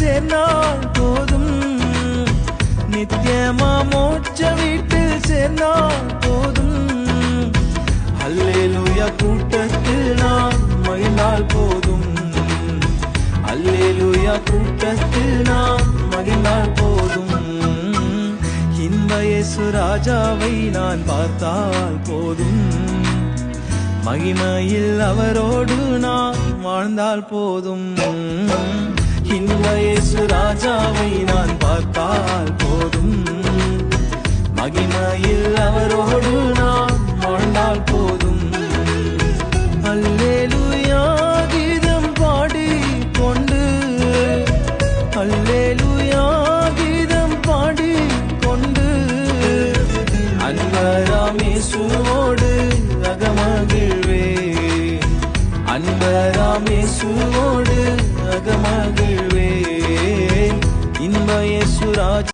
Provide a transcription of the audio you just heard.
சேர்ந்தால் போதும், நித்தியமா மோட்ச வீட்டில் சேர்ந்தால் போதும். அல்லேலூயா கூட்டத்தில் நாம் மகிழ்ந்தால் போதும், அல்லேலூயா கூட்டத்தில் நாம் மகிழ்ந்தால் போதும். இன்ப இயேசு ராஜாவை நான் பார்த்தால் போதும், மகிமையில் அவரோடு நான் வாழ்ந்தால் போதும். இன்ப இயேசு ராஜாவை நான் பார்த்தால் போதும், மகிமையில் அவரோடு நான் வாழ்ந்தால் போதும். அல்லேலூயா கீதம் பாடி கொண்டு, அல்லேலூயா கீதம் பாடி கொண்டு, அன்பராம் இயேசுவோடு அகமகிழ்வே, அன்பராம் இயேசுவோடு அகமகிழ்வே. இன்ப இயேசு ராஜா